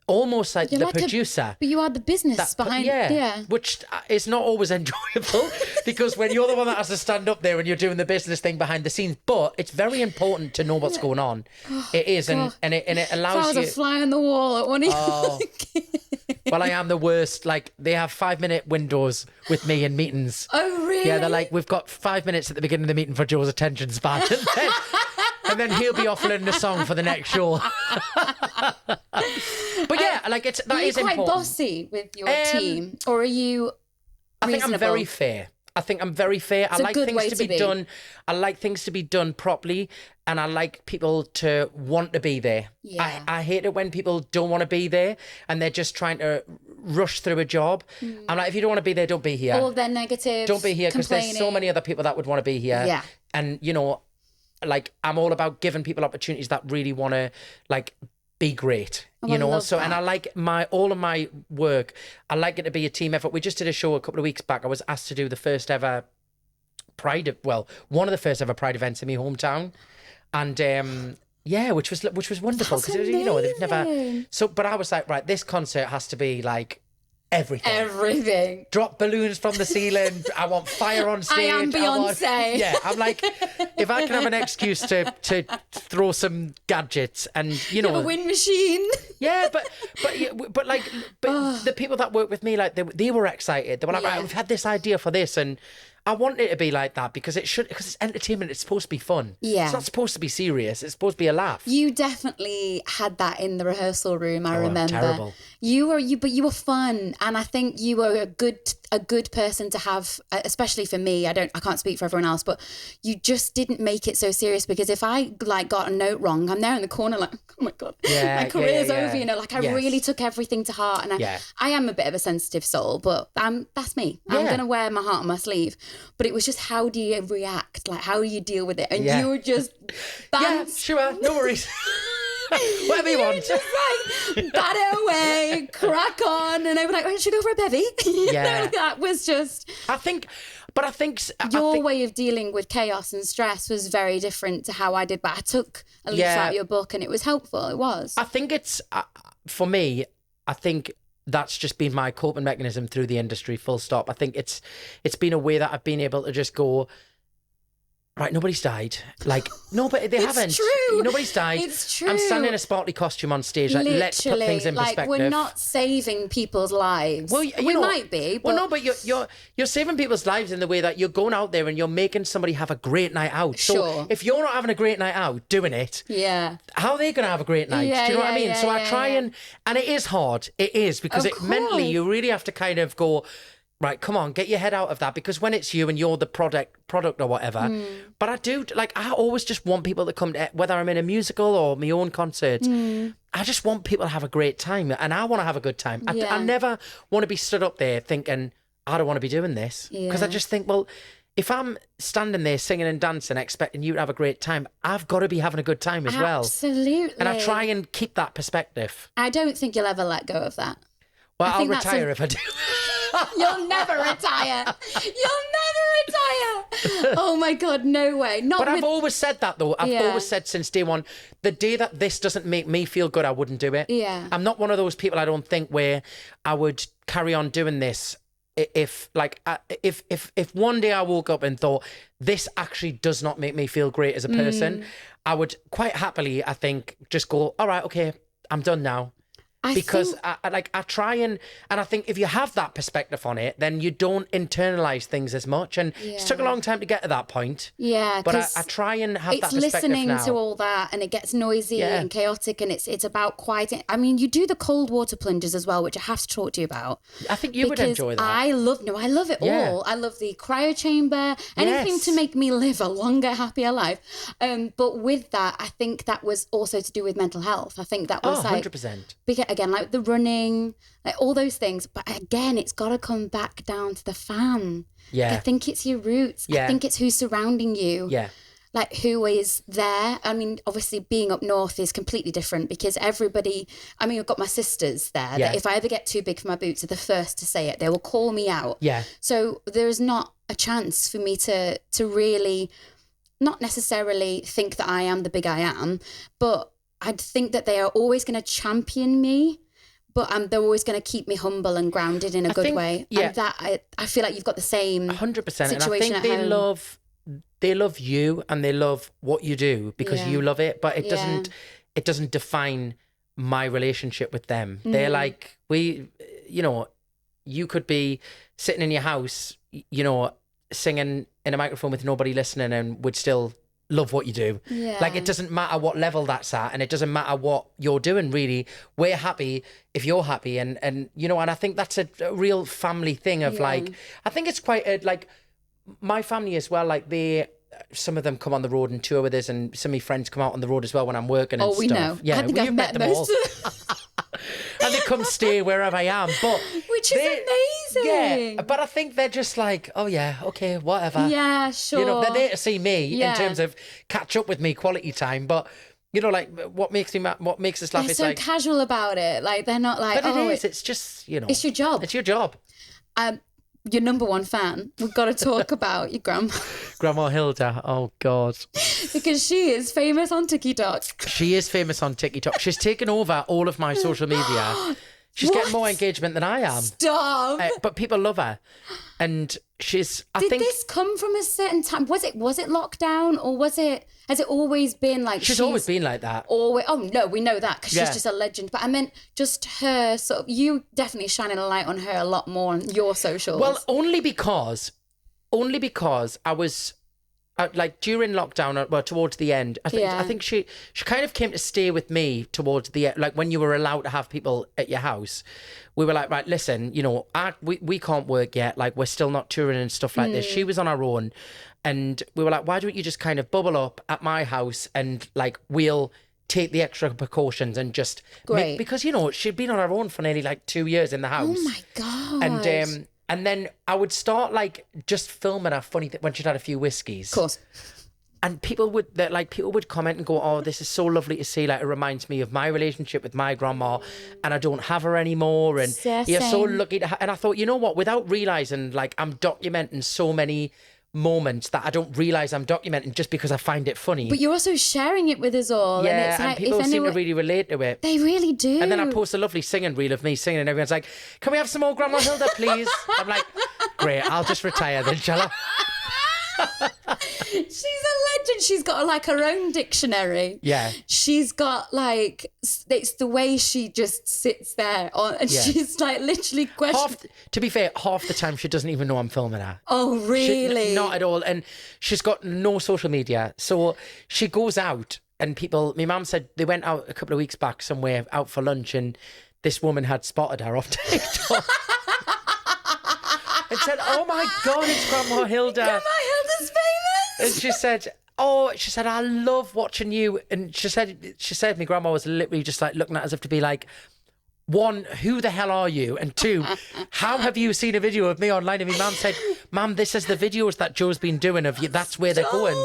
A: almost like the producer.
C: But you are the business behind it.
A: Which is not always enjoyable because when you're the one that has to stand up there and you're doing the business thing behind the scenes, but it's very important to know what's going on. It is, and it allows you.
C: If I was a fly on the wall at one of you.
A: Well, I am the worst. Like, they have 5-minute windows with me in meetings.
C: Oh, really?
A: Yeah, they're like, we've got 5 minutes at the beginning of the meeting for Joe's attention span. And then he'll be off learning a song for the next show. But yeah, like that is important.
C: Are you quite bossy with your team, or are you reasonable?
A: I think I'm very fair. I like things to be done. I like things to be done properly, and I like people to want to be there. Yeah. I hate it when people don't want to be there and they're just trying to rush through a job. I'm like, if you don't want to be there, don't be here.
C: Or they're negative.
A: Don't be here, because there's so many other people that would want to be here.
C: Yeah.
A: And, you know, like, I'm all about giving people opportunities that really want to, like, be great, you know. So, and I like all of my work, I like it to be a team effort. We just did a show a couple of weeks back. I was asked to do the first ever one of the first ever Pride events in my hometown, and which was wonderful, because you know, they've never. So, but I was like, right, this concert has to be like everything. Drop balloons from the ceiling. I want fire on stage.
C: I am Beyonce.
A: I'm like, if I can have an excuse to throw some gadgets, and you know,
C: a wind machine.
A: Yeah, but the people that work with me, like they were excited. They were like, right, we've had this idea for this, and I want it to be like that because it's entertainment. It's supposed to be fun. Yeah. It's not supposed to be serious. It's supposed to be a laugh.
C: You definitely had that in the rehearsal room. I remember.
A: Terrible.
C: But you were fun, and I think you were a good person to have, especially for me. I can't speak for everyone else, but you just didn't make it so serious, because if I like got a note wrong, I'm there in the corner like, oh my God, my career's over, you know, like I really took everything to heart, and I am a bit of a sensitive soul, but that's me. I'm going to wear my heart on my sleeve. But it was just, how do you react? Like, how do you deal with it? And you were just bounce.
A: Yeah, sure, no worries. Whatever you want.
C: Just like, bat it away, crack on. And they were like, oh, should we go for a bevy?
A: Yeah.
C: That was just...
A: I think
C: your way of dealing with chaos and stress was very different to how I did, but I took a leaf out of your book and it was helpful. It was.
A: I think it's, for me, that's just been my coping mechanism through the industry, full stop. I think it's been a way that I've been able to just go, right, nobody's died. Like, no, but they haven't.
C: It's true.
A: Nobody's died.
C: It's true.
A: I'm standing in a sparkly costume on stage. Like, let's put things in perspective.
C: Like, we're not saving people's lives. Well, we might be. But...
A: Well, no, but you're saving people's lives in the way that you're going out there and you're making somebody have a great night out. So if you're not having a great night out doing it, how are they going to have a great night? Do you know what I mean? So I try and it is hard. It is, because mentally you really have to kind of go, right, come on, get your head out of that, because when it's you and you're the product or whatever. But I always just want people to come to, whether I'm in a musical or my own concert, I just want people to have a great time, and I want to have a good time. I never want to be stood up there thinking, I don't want to be doing this, because I just think, well, if I'm standing there singing and dancing expecting you to have a great time, I've got to be having a good time as well.
C: Absolutely.
A: And I try and keep that perspective.
C: I don't think you'll ever let go of that.
A: Well, I'll retire if I do.
C: You'll never retire. You'll never retire. Oh my God, no way.
A: I've always said that though. I've always said since day one, the day that this doesn't make me feel good, I wouldn't do it.
C: Yeah.
A: I'm not one of those people, I don't think, where I would carry on doing this if one day I woke up and thought, this actually does not make me feel great as a person, I would quite happily, I think, just go, all right, okay, I'm done now. because I try and I think if you have that perspective on it, then you don't internalize things as much. And it took a long time to get to that point.
C: Yeah,
A: but I try and have that perspective
C: listening
A: now.
C: to all that, and it gets noisy and chaotic, and it's about quieting. I mean, you do the cold water plunges as well, which I have to talk to you about.
A: I think you would enjoy that.
C: I love it all. I love the cryo chamber, anything to make me live a longer, happier life. But with that, I think that was also to do with mental health. I think that was
A: 100%.
C: Again, like the running, like all those things. But again, it's got to come back down to the fan.
A: Yeah.
C: I think it's your roots. I think it's who's surrounding you.
A: Yeah.
C: Like who is there. I mean, obviously being up north is completely different because everybody, I mean, I've got my sisters there that if I ever get too big for my boots, are the first to say it. They will call me out.
A: Yeah.
C: So there's not a chance for me to really not necessarily think that I am the big I am, but I'd think that they are always going to champion me, but they're always going to keep me humble and grounded in a good way. Yeah. And that I feel like you've got the same
A: 100%.
C: situation
A: and I think
C: at
A: they
C: home.
A: love you and they love what you do because you love it, but it doesn't define my relationship with them. They're like, you could be sitting in your house, singing in a microphone with nobody listening and would still love what you do. Yeah. Like, it doesn't matter what level that's at, and it doesn't matter what you're doing, really. We're happy if you're happy. And I think that's a real family thing of like, I think it's quite like my family as well. Like some of them come on the road and tour with us, and some of my friends come out on the road as well when I'm working and stuff.
C: We know.
A: Yeah,
C: I think I've met them all.
A: And they come stay wherever I am.
C: Which is amazing.
A: Yeah, but I think they're just like, oh yeah, okay, whatever.
C: Yeah, sure.
A: They're there to see me in terms of catch up with me, quality time. But like what makes us laugh
C: they're
A: is
C: so
A: like
C: casual about it. Like they're not like,
A: but it's just
C: it's your job.
A: It's your job.
C: Your number one fan. We've got to talk about your grandma.
A: Grandma Hilda. Oh God.
C: Because she is famous on TikTok.
A: She is famous on TikTok. She's taken over all of my social media. She's getting more engagement than I am.
C: Stop.
A: But people love her, and she's.
C: Did this come from a certain time? Was it lockdown, or has it always been like?
A: She's always been like that.
C: Always. Oh no, we know that because she's just a legend. But I meant just her. Sort of, you definitely shining a light on her a lot more on your socials.
A: Well, only because I was. Like during lockdown, well, towards the end, I think she kind of came to stay with me towards the end, like when you were allowed to have people at your house. We were like, right, listen, we can't work yet. Like, we're still not touring and stuff like this. She was on her own, and we were like, why don't you just kind of bubble up at my house and like we'll take the extra precautions and just because she'd been on her own for nearly like 2 years in the house.
C: Oh my God.
A: And then I would start like just filming her funny when she'd had a few whiskeys.
C: Of course.
A: And people would comment and go, oh, this is so lovely to see. Like, it reminds me of my relationship with my grandma, and I don't have her anymore. And you're so lucky to and I thought, you know what, without realizing, like, I'm documenting so many moments that I don't realize I'm documenting just because I find it funny.
C: But you're also sharing it with us all.
A: Yeah,
C: and it's like,
A: people seem to really relate to it.
C: They really do.
A: And then I post a lovely singing reel of me singing, and everyone's like, can we have some more Grandma Hilda, please? I'm like, great, I'll just retire then, shall I?
C: She's a legend. She's got like her own dictionary.
A: Yeah.
C: She's got like, it's the way she just sits there and she's like literally questioning.
A: To be fair, half the time she doesn't even know I'm filming her.
C: Oh, really?
A: Not at all. And she's got no social media. So she goes out and my mum said they went out a couple of weeks back somewhere out for lunch, and this woman had spotted her off TikTok. And said, oh my God, it's Grandma Hilda.
C: Grandma Hilda's famous.
A: And she said, I love watching you. And she said my grandma was literally just like looking at us as if to be like, one, who the hell are you? And two, how have you seen a video of me online? And my mum said, Mum, this is the videos that Joe's been doing of you. That's where they're going.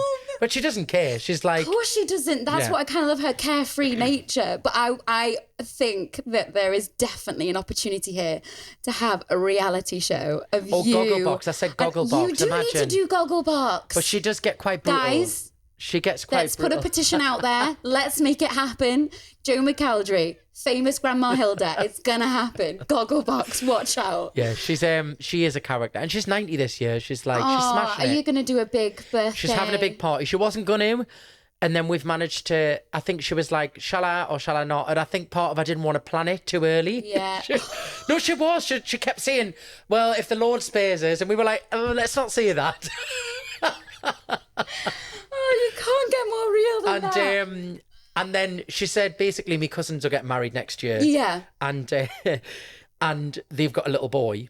A: But she doesn't care. She's like...
C: Of course she doesn't. That's what I kind of love, her carefree nature. But I think that there is definitely an opportunity here to have a reality show of you.
A: Gogglebox. I said Gogglebox.
C: You do need to do Gogglebox.
A: But she does get quite brutal.
C: Guys,
A: she gets quite
C: let's
A: brutal.
C: put a petition out there. Let's make it happen. Joe McElderry, famous Grandma Hilda. It's going to happen. Gogglebox, watch out.
A: Yeah, she is a character. And she's 90 this year. She's like, she's smashing it.
C: Are you going to do a big birthday?
A: She's having a big party. She wasn't going to. And then we've managed to, I think she was like, shall I or shall I not? And I think part of I didn't want to plan it too early.
C: Yeah.
A: She was. She kept saying, well, if the Lord spares us. And we were like, oh, let's not say that.
C: Oh, you can't get more real than that.
A: And then she said, basically, my cousins will get married next year.
C: Yeah.
A: And they've got a little boy.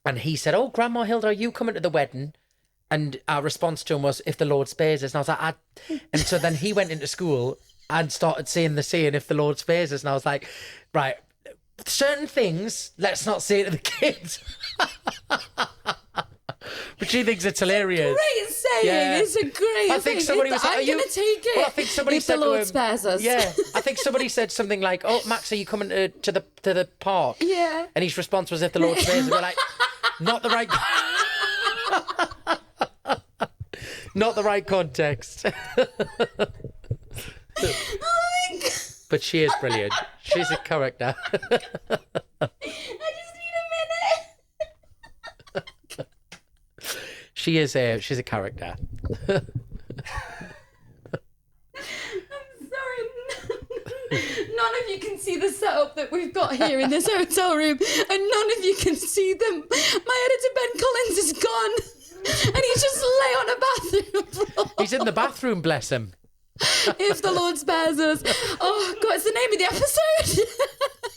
A: And he said, oh, Grandma Hilda, are you coming to the wedding? And our response to him was, if the Lord spares us. And I was like, And so then he went into school and started saying the saying, if the Lord spares us. And I was like, right, certain things, let's not say to the kids. But she thinks it's hilarious.
C: Great saying.
A: Yeah.
C: It's a great
A: I think somebody was like,
C: I'm going to take it.
A: Well, I think somebody
C: if
A: said
C: the Lord
A: to him,
C: spares us.
A: Yeah. I think somebody said something like, oh, Max, are you coming to the park?
C: Yeah.
A: And his response was, if the Lord spares us. We're like, not the right... Not the right context.
C: Oh my God.
A: But she is brilliant. She's a character.
C: I just need a minute.
A: She's a character.
C: I'm sorry. None of you can see the setup that we've got here in this hotel room, and none of you can see them. My editor Ben Collins is gone, and he's just lay on a bathroom floor.
A: He's in the bathroom, bless him.
C: If the Lord spares us. Oh God, it's the name of the episode.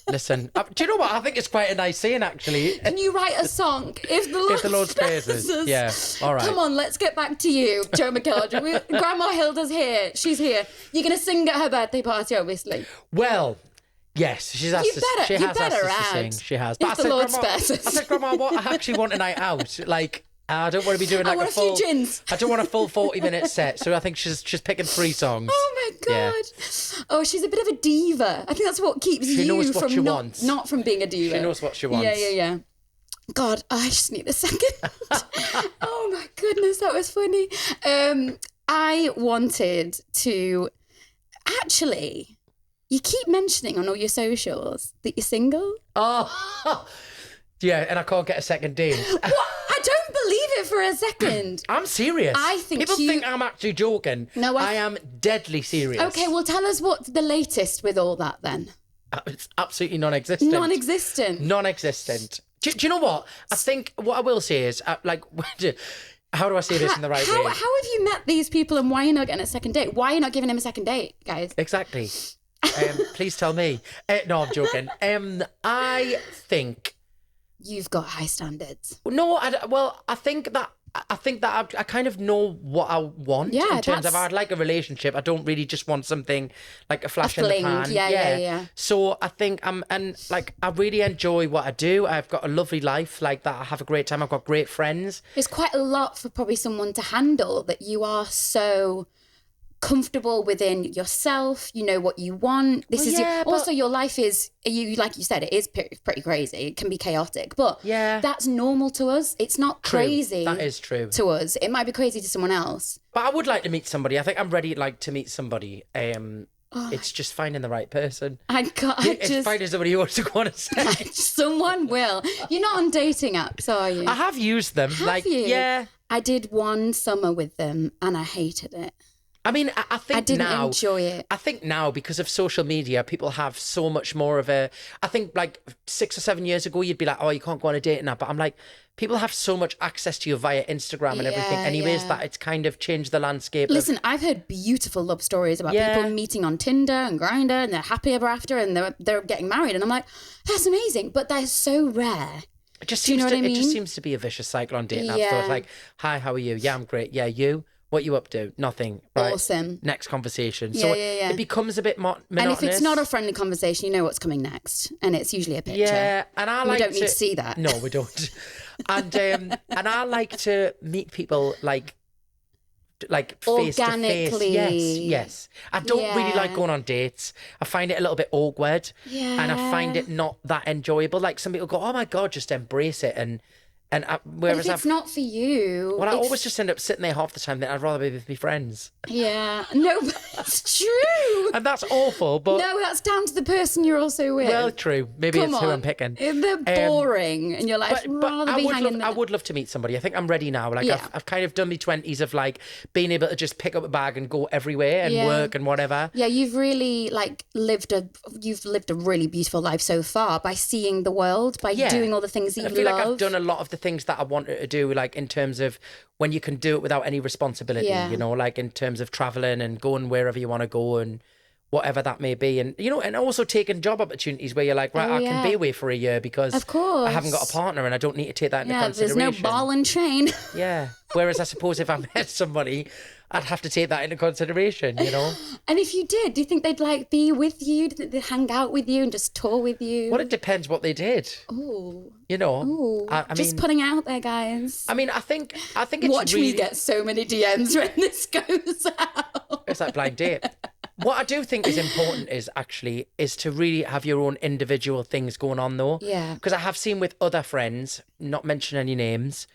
A: Listen, do you know what? I think it's quite a nice saying, actually.
C: Can you write a song? If the Lord spares us.
A: Yeah, all right.
C: Come on, let's get back to you, Joe McElderry. Grandma Hilda's here. She's here. You're going to sing at her birthday party, obviously.
A: Well, yes, she's asked us. She has asked us to sing. She has.
C: But if the Lord spares us.
A: I said, Grandma, I actually want a night out. Like, I don't want to be doing like
C: a
A: full.
C: Few gins.
A: I don't want a full 40-minute set. So I think she's picking 3 songs.
C: Oh my God. Yeah. Oh, she's a bit of a diva. I think that's what keeps you from not from being a diva.
A: She knows what she wants.
C: Yeah. God, I just need a second. Oh my goodness, that was funny. I wanted to actually. You keep mentioning on all your socials that you're single.
A: Oh, yeah, and I can't get a second date.
C: What? I don't believe it for a second.
A: I'm serious.
C: I think
A: people think I'm actually joking. No, I am deadly serious.
C: Okay, well, tell us what's the latest with all that then.
A: It's absolutely non-existent.
C: Non-existent.
A: Do you know what? I think what I will say is, like, how do I say this in the right way?
C: How have you met these people and why are you not getting a second date? Why are you not giving him a second date, guys?
A: Exactly. Please tell me. No, I'm joking. I think...
C: You've got high standards.
A: No, I think that I kind of know what I want in terms of I'd like a relationship. I don't really just want something like a flash in the pan.
C: Yeah.
A: So I think I really enjoy what I do. I've got a lovely life like that. I have a great time. I've got great friends.
C: It's quite a lot for probably someone to handle that you are so comfortable within yourself, you know what you want. Also your life is, you like you said, it is pretty crazy. It can be chaotic, but that's normal to us. It's not crazy.
A: That is true
C: to us. It might be crazy to someone else.
A: But I would like to meet somebody. I think I'm ready to meet somebody. It's just finding the right person.
C: It's
A: finding somebody who wants to go on a set.
C: Someone will. You're not on dating apps, are you?
A: I have used them.
C: Have you? Yeah. I did one summer with them and I hated it.
A: I mean, I think
C: I didn't
A: now,
C: enjoy it.
A: I think now, because of social media, people have so much more of a... I think like 6 or 7 years ago, you'd be like, oh, you can't go on a date now. But I'm like, people have so much access to you via Instagram and everything anyways that it's kind of changed the landscape.
C: Listen, I've heard beautiful love stories about people meeting on Tinder and Grindr and they're happy ever after and they're getting married. And I'm like, that's amazing. But they're so rare.
A: It just seems it just seems to be a vicious cycle on dating apps. So it's like, hi, how are you? Yeah, I'm great. Yeah, you? What you up to? Nothing. Right?
C: Awesome.
A: Next conversation. So it becomes a bit monotonous.
C: And if it's not a friendly conversation, you know what's coming next. And it's usually a picture.
A: Yeah, and we
C: don't need to see that.
A: No, we don't. And I like to meet people like face to face. Yes. I don't really like going on dates. I find it a little bit awkward.
C: Yeah.
A: And I find it not that enjoyable. Like some people go, oh my God, just embrace it. And And
C: But
A: whereas
C: if it's not for you...
A: Well, I always just end up sitting there half the time that I'd rather be with my friends.
C: Yeah. No, but it's true.
A: And that's awful, but...
C: No, that's down to the person you're also with.
A: Well, true. Maybe it's who I'm picking.
C: They're boring and you're like, I'd rather be hanging there.
A: I would love to meet somebody. I think I'm ready now. Like, I've kind of done my 20s of, like, being able to just pick up a bag and go everywhere and work and whatever.
C: Yeah, you've really, like, lived a really beautiful life so far by seeing the world, by doing all the things that you love.
A: I feel like I've done a lot of the things that I wanted to do, like in terms of when you can do it without any responsibility, you know, like in terms of traveling and going wherever you want to go and whatever that may be. And, you know, and also taking job opportunities where you're like, right, I can be away for a year because
C: of course.
A: I haven't got a partner and I don't need to take that into consideration.
C: There's no ball and chain.
A: Yeah. Whereas I suppose if I met somebody, I'd have to take that into consideration, you know?
C: And if you did, do you think they'd like be with you? Do you think they'd hang out with you and just tour with you?
A: Well, it depends what they did.
C: Ooh.
A: You know?
C: Ooh.
A: I mean,
C: just putting out there, guys.
A: I mean, I think it's
C: Watch
A: really...
C: me get so many DMs when this goes out.
A: It's like blind date. What I do think is important is to really have your own individual things going on though.
C: Yeah.
A: Because I have seen with other friends, not mention any names,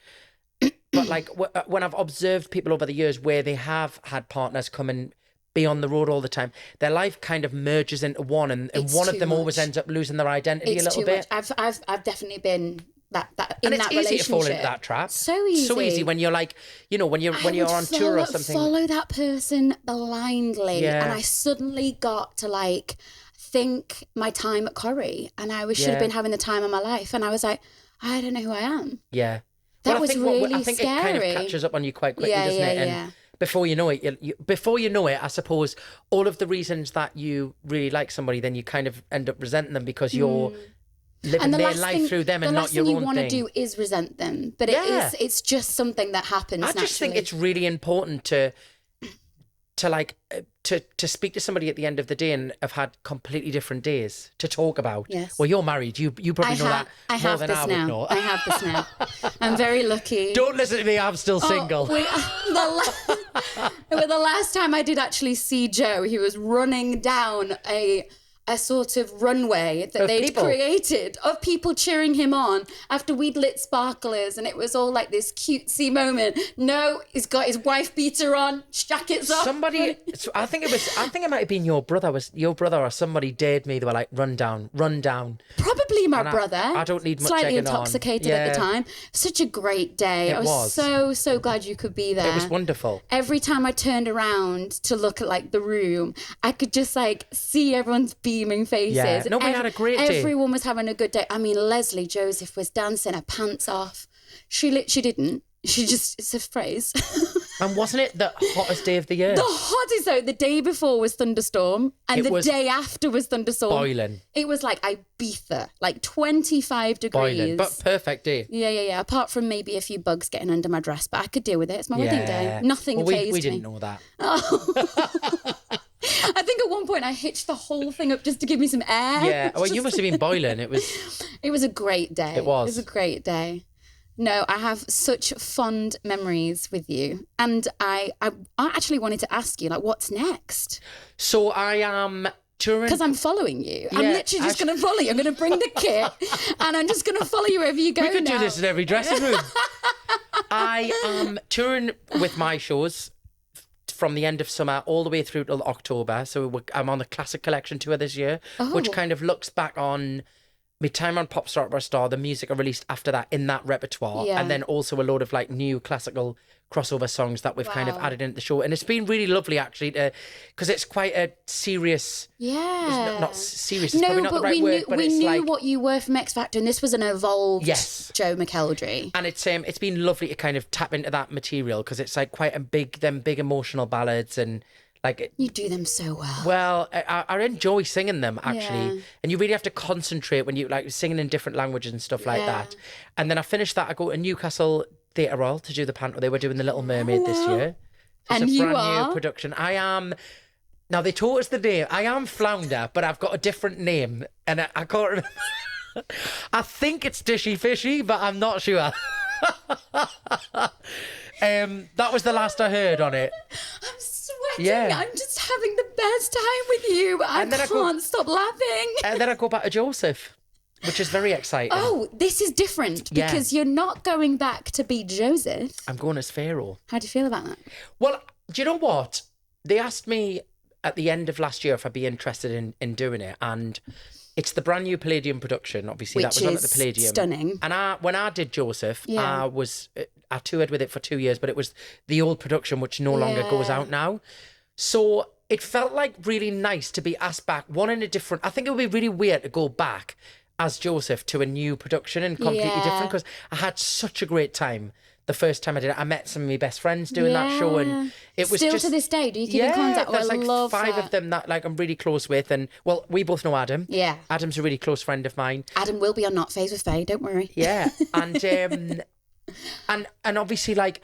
A: but like when I've observed people over the years where they have had partners come and be on the road all the time, their life kind of merges into one, and one of them always ends up losing their identity a little bit.
C: I've definitely been that in
A: and
C: that relationship.
A: It's easy to fall into that trap.
C: So easy
A: when you're like, you know, when you're on tour or something.
C: Follow that person blindly,
A: yeah.
C: And I suddenly got to like think my time at Corrie, and I should have been having the time of my life, and I was like, I don't know who I am.
A: Yeah.
C: That was really
A: I think
C: scary.
A: it kind of catches up on you quite quickly, doesn't it? And before you know it, I suppose all of the reasons that you really like somebody, then you kind of end up resenting them because you're living their life through them and not your own thing. The last thing you want to do
C: is resent them, but it's just something that happens naturally. I just
A: think it's really important to speak to somebody at the end of the day and have had completely different days to talk about.
C: Yes.
A: Well, you're married. You probably know that more than I would know.
C: I have this now. I'm very lucky.
A: Don't listen to me. I'm still single.
C: The last time I did actually see Joe, he was running down a sort of runway that they'd created of people cheering him on after we'd lit sparklers, and it was all like this cutesy moment. No, he's got his wife beater on, jackets off.
A: I think it might have been your brother or somebody dared me. They were like, run down.
C: Probably my brother.
A: I don't need much
C: slightly
A: egging
C: intoxicated at the time. Such a great day. I was so glad you could be there.
A: It was wonderful.
C: Every time I turned around to look at like the room, I could just like see everyone's beaming faces.
A: Yeah. No, we had a great day.
C: Everyone was having a good day. I mean, Leslie Joseph was dancing her pants off. She didn't. It's a phrase.
A: And wasn't it the hottest day of the year?
C: The hottest though. The day before was thunderstorm, and the day after was thunderstorm.
A: Boiling.
C: It was like Ibiza, like 25 degrees.
A: Boiling, but perfect day.
C: Yeah. Apart from maybe a few bugs getting under my dress, but I could deal with it. It's my wedding day. Nothing fazed me.
A: We didn't know that.
C: Oh. I think at one point I hitched the whole thing up just to give me some air.
A: Yeah. Well, you must have been boiling. It was
C: a great day.
A: It was.
C: It was a great day. No, I have such fond memories with you. And I actually wanted to ask you, like, what's next?
A: So I am touring.
C: Because I'm following you. I'm literally just going to follow you. I'm going to bring the kit and I'm just going to follow you wherever you go.
A: We could do this in every dressing room. I am touring with my shows from the end of summer all the way through till October. So I'm on the Classic Collection tour this year, which kind of looks back on my time on Popstar, Operastar, the music I released after that in that repertoire, and then also a load of like new classical crossover songs that we've kind of added into the show. And it's been really lovely actually because it's quite a serious...
C: Yeah.
A: It's not serious, it's probably not the right word, but
C: we
A: it's
C: knew
A: like...
C: what you were from X Factor, and this was an evolved Joe McElderry.
A: And it's been lovely to kind of tap into that material because it's like quite big emotional ballads and... Like,
C: you do them so well.
A: Well, I enjoy singing them actually, and you really have to concentrate when you like singing in different languages and stuff like that. And then I finished that. I go to Newcastle Theatre Royal to do the Panto. They were doing the Little Mermaid this year. It's a brand new production. I am now. They taught us the name. I am Flounder, but I've got a different name, and I can't remember. I think it's Dishy Fishy, but I'm not sure. That was the last I heard on it.
C: I'm sweating. I'm just having the best time with you. I can't stop laughing.
A: And then I go back to Joseph. which is very exciting.
C: Oh, this is different because you're not going back to be Joseph.
A: I'm going as Pharaoh.
C: How do you feel about that?
A: Well, do you know what? They asked me at the end of last year if I'd be interested in doing it, and it's the brand new Palladium production. Obviously,
C: Which
A: that was on at the
C: is
A: Palladium.
C: stunning.
A: And when I did Joseph, I toured with it for 2 years, but it was the old production, which no longer goes out now. So it felt like really nice to be asked back, in a different... I think it would be really weird to go back as Joseph to a new production and completely different, because I had such a great time the first time I did it. I met some of my best friends doing that show, and it was
C: still
A: just...
C: to this day, do you keep in contact?
A: There's like
C: love
A: 5
C: that.
A: of them that like I'm really close with, and well, we both know Adam.
C: Yeah.
A: Adam's a really close friend of mine.
C: Adam will be on Not Fazed with Faye, don't worry.
A: Yeah, and and obviously, like,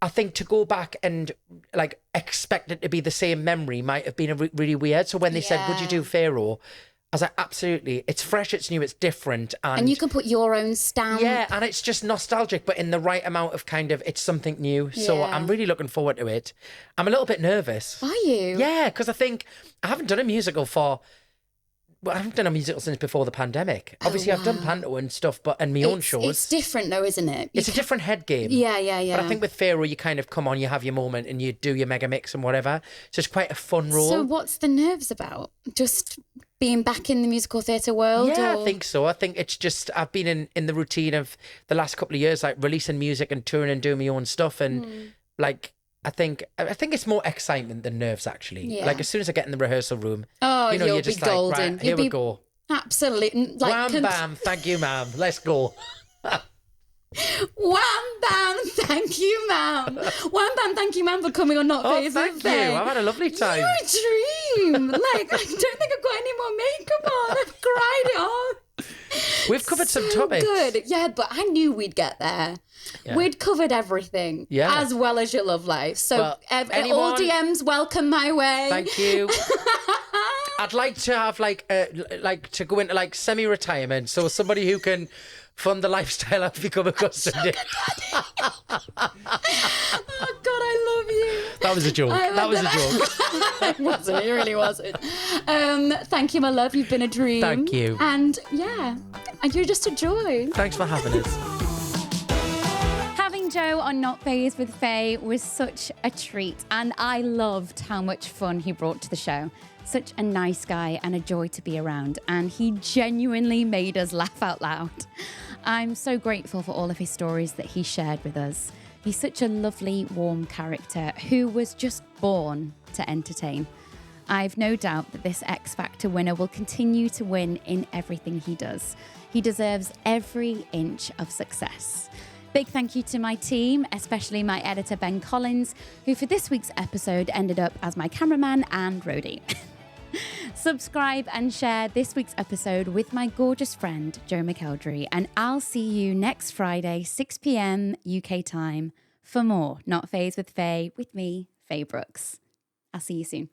A: I think to go back and like expect it to be the same memory might have been really weird. So when they said, "Would you do Pharaoh?" I was like, absolutely. It's fresh, it's new, it's different.
C: And you can put your own stamp.
A: Yeah, and it's just nostalgic, but in the right amount of kind of, it's something new. So I'm really looking forward to it. I'm a little bit nervous.
C: Are you?
A: Yeah, because I think I haven't done a musical since before the pandemic. Obviously, I've done Panto and stuff, and my own shows.
C: It's different though, isn't it?
A: It's a different head game.
C: Yeah.
A: But I think with Pharaoh, you kind of come on, you have your moment and you do your mega mix and whatever. So it's quite a fun role.
C: So what's the nerves about? Just being back in the musical theatre world?
A: Yeah, I think so. I think it's just, I've been in the routine of the last couple of years, like releasing music and touring and doing my own stuff. And like, I think it's more excitement than nerves, actually.
C: Yeah.
A: Like as soon as I get in the rehearsal room,
C: you'll
A: you're
C: be
A: just
C: golden.
A: Like, right, here we go.
C: Absolutely. Like,
A: Wham, bam, thank you, ma'am. Let's go.
C: Wham, bam, thank you, ma'am. Wham, bam, thank you, ma'am, for coming on Not Fazed with
A: Thank you. I've had a lovely time.
C: You're a dream. Like, I don't think I've got any more makeup on. I've cried it off.
A: We've covered some topics.
C: Good. Yeah, but I knew we'd get there. Yeah. We'd covered everything. Yeah. As well as your love life. So all DMs welcome my way.
A: Thank you. I'd like to have to go into like semi-retirement, so somebody who can fund the lifestyle I've become accustomed to.
C: Oh God, I love you.
A: That was a joke.
C: It wasn't. It really wasn't. Thank you, my love. You've been a dream.
A: Thank you.
C: And and you're just a joy.
A: Thanks for having us.
B: Having Joe on Not Fazed with Faye was such a treat, and I loved how much fun he brought to the show. Such a nice guy and a joy to be around, and he genuinely made us laugh out loud. I'm so grateful for all of his stories that he shared with us. He's such a lovely, warm character who was just born to entertain. I've no doubt that this X Factor winner will continue to win in everything he does. He deserves every inch of success. Big thank you to my team, especially my editor Ben Collins, who for this week's episode ended up as my cameraman and roadie. Subscribe and share this week's episode with my gorgeous friend, Joe McElderry, and I'll see you next Friday, 6 p.m. UK time, for more Not Fazed with Faye with me, Faye Brookes. I'll see you soon.